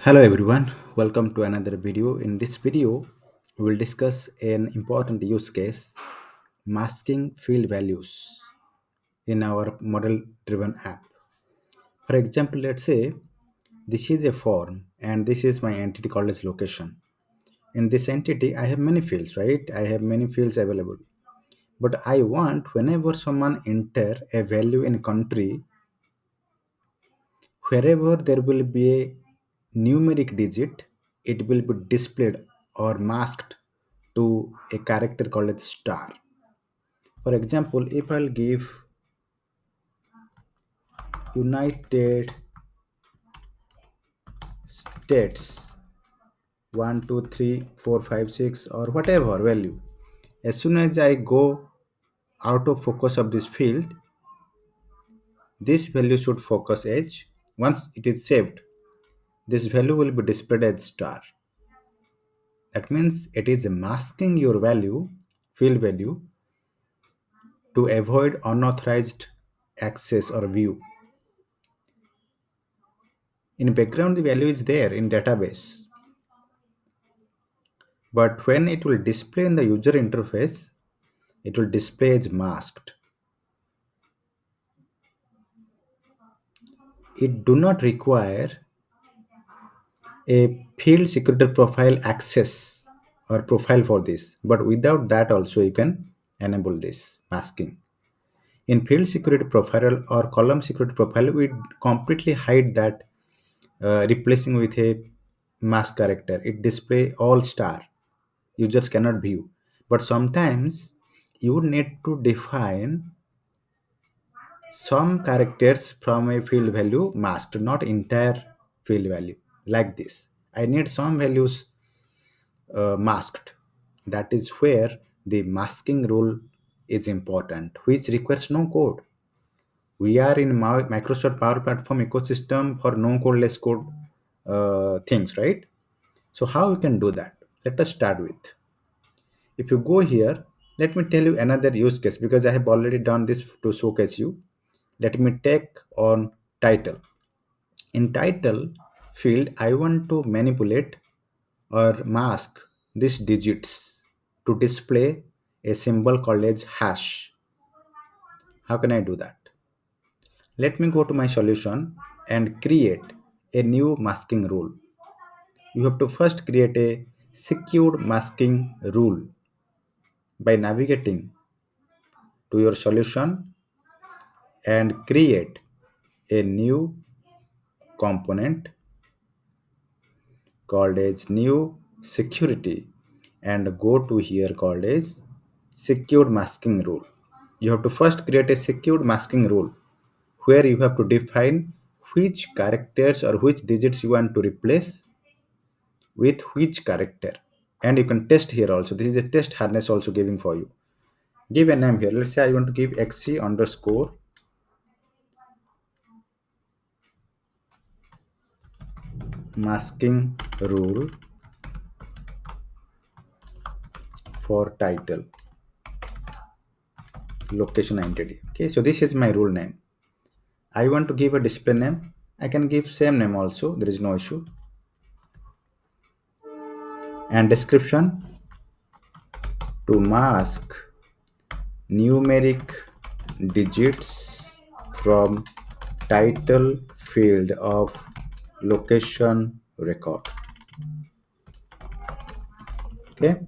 Hello everyone, welcome to another video. In this video, we will discuss an important use case, masking field values in our model driven app. For example, let's say this is a form and this is my entity called as location. In this entity, I have many fields, right? I have many fields available. But I want whenever someone enter a value in country, wherever there will be a numeric digit, it will be displayed or masked to a character called as star. For example, if I'll give United States 1, 2, 3, 4, 5, 6, or whatever value, as soon as I go out of focus of this field, this value should focus edge. Once it is saved, this value will be displayed as star. That means it is masking your value, field value, to avoid unauthorized access or view. In background, the value is there in database, but when it will display in the user interface, it will display as masked. It do not require a field security profile access or profile for this, but without that also you can enable this masking. In field security profile or column security profile, we completely hide that, replacing with a mask character. It display all star. Users cannot view. But sometimes you need to define some characters from a field value masked, not entire field value. Like this. I need some values masked. That is where the masking rule is important, which requires no code. We are in Microsoft Power Platform ecosystem for no code, less code things, right? So how you can do that? Let us start with. If you go here, let me tell you another use case because I have already done this to showcase you. Let me take on title. In title field, I want to manipulate or mask these digits to display a symbol called as hash. How can I do that? Let me go to my solution and create a new masking rule. You have to first create a secured masking rule by navigating to your solution and create a new component called as new security and go to here called as secured masking rule. You have to first create a secured masking rule where you have to define which characters or which digits you want to replace with which character, and you can test here also. This is a test harness also giving for you. Give a name here. Let's say I want to give xc underscore masking rule for title location entity. Okay, so this is my rule name. I want to give a display name. I can give same name also, there is no issue. And description, to mask numeric digits from title field of location record. Okay,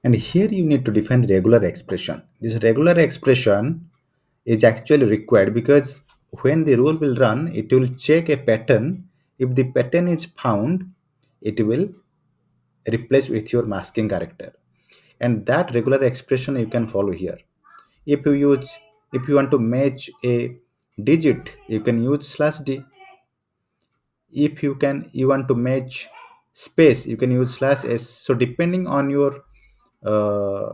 and here you need to define the regular expression. This regular expression is actually required because when the rule will run, it will check a pattern. If the pattern is found, it will replace with your masking character, and that regular expression you can follow here. If you use, if you want to match a digit, you can use slash d. If you want to match space, you can use slash s. So depending on uh,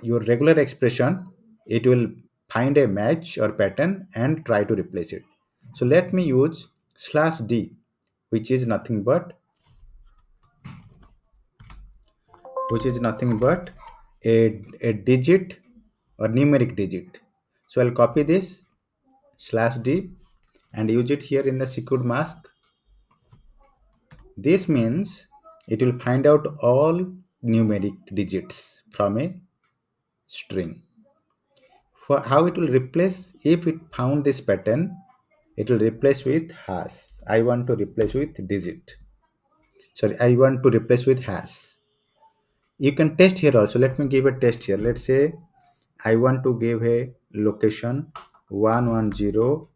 your regular expression, it will find a match or pattern and try to replace it. So let me use slash d, which is nothing but a digit or numeric digit. So I'll copy this slash d and use it here in the secured mask. This means it will find out all numeric digits from a string. For how it will replace, if it found this pattern, it will replace with hash. I want to replace with digit. Sorry, I want to replace with hash. You can test here also. Let me give a test here. Let's say I want to give a location 110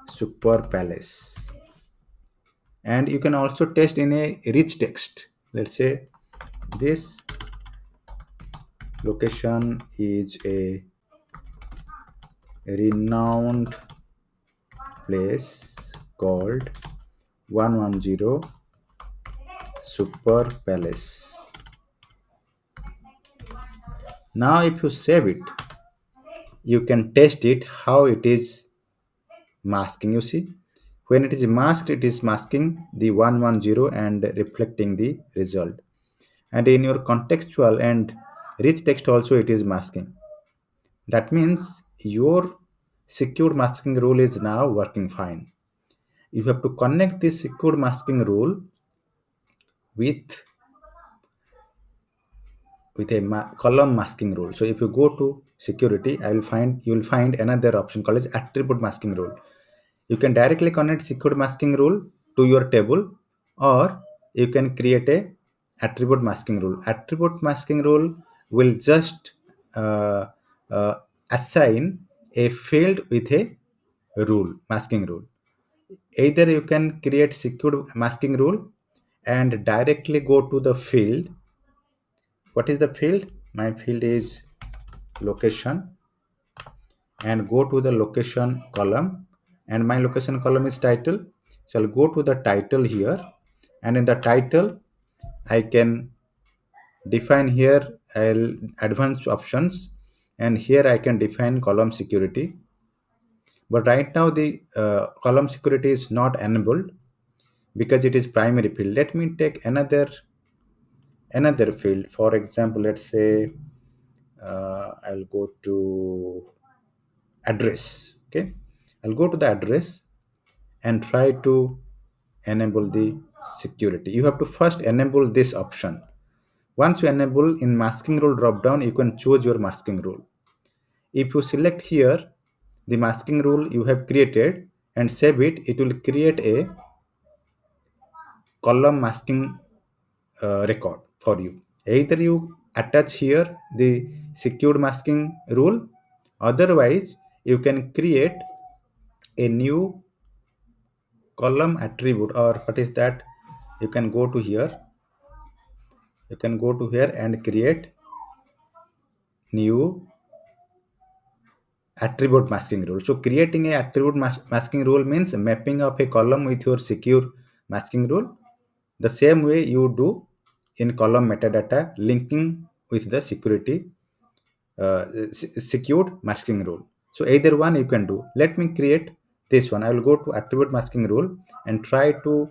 Super Palace. And you can also test in a rich text. Let's say this location is a renowned place called 110 Super Palace. Now if you save it, you can test it how it is masking. You see, when it is masked, it is masking the 110 and reflecting the result. And in your contextual and rich text also it is masking. That means your secured masking rule is now working fine. You have to connect this secured masking rule with column masking rule. So if you go to security, you will find another option called as attribute masking rule. You can directly connect secured masking rule to your table, or you can create a attribute masking rule. Attribute masking rule will just uh, uh, assign a field with a rule, masking rule. Either you can create secured masking rule and directly go to the field. What is the field? My field is location, and go to the location column, and my location column is title. So I'll go to the title here, and in the title I can define here, I'll advanced options, and here I can define column security. But right now the column security is not enabled because it is primary field. Let me take another field. For example, let's say I'll go to address. Okay, I'll go to the address and try to enable the security. You have to first enable this option. Once you enable, in masking rule drop down, you can choose your masking rule. If you select here the masking rule you have created and save it, it will create a column masking record for you. Either you attach here the secured masking rule, otherwise you can create a new column attribute, or what is that, you can go to here, and create new attribute masking rule. So creating a attribute masking rule means mapping of a column with your secure masking rule, the same way you do in column metadata, linking with the secured masking rule. So either one you can do. Let me create this one. I will go to attribute masking rule and try to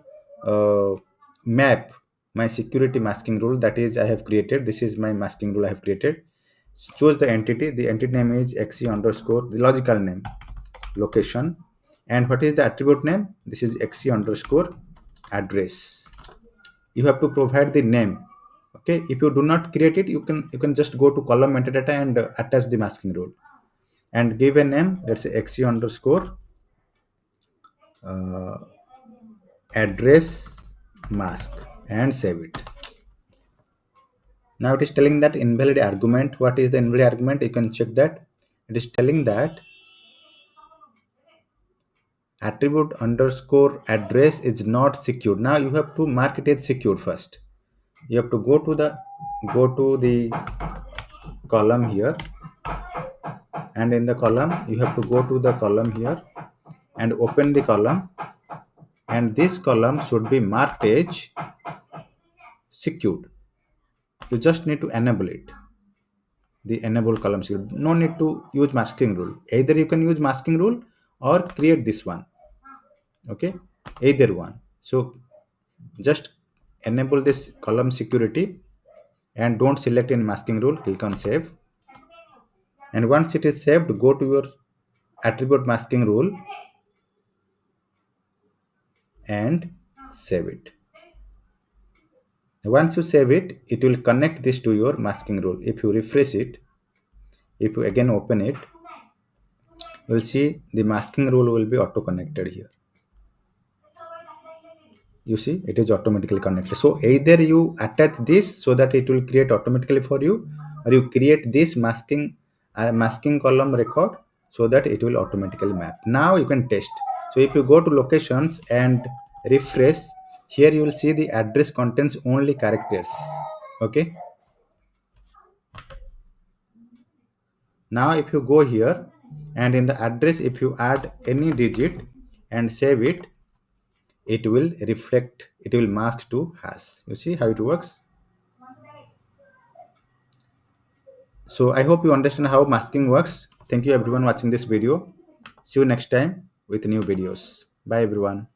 map my security masking rule, that is I have created. This is my masking rule I have created. Choose the entity. The entity name is xe underscore, the logical name, location. And what is the attribute name? This is xe underscore address. You have to provide the name. Okay, if you do not create it, you can just go to column metadata and attach the masking rule and give a name. Let's say xe underscore uh, address mask, and save it. Now it is telling that invalid argument. What is the invalid argument? You can check that. It is telling that attribute underscore address is not secured. Now you have to mark it as secured first. You have to go to the column here, and in the column you have to go to the column here and open the column, and this column should be marked as secured. You just need to enable it, the enable column secured. No need to use masking rule. Either you can use masking rule or create this one. Okay, either one. So just enable this column security and don't select any masking rule. Click on save, and once it is saved, go to your attribute masking rule and save it. Once you save it, it will connect this to your masking rule. If you refresh it, if you again open it, you will see the masking rule will be auto connected here. You see it is automatically connected. So either you attach this so that it will create automatically for you, or you create this masking column record so that it will automatically map. Now you can test. So if you go to locations and refresh, here you will see the address contains only characters. Okay, now if you go here and in the address, if you add any digit and save it, it will reflect, it will mask to hash. You see how it works. So I hope you understand how masking works. Thank you everyone watching this video. See you next time with new videos. Bye everyone.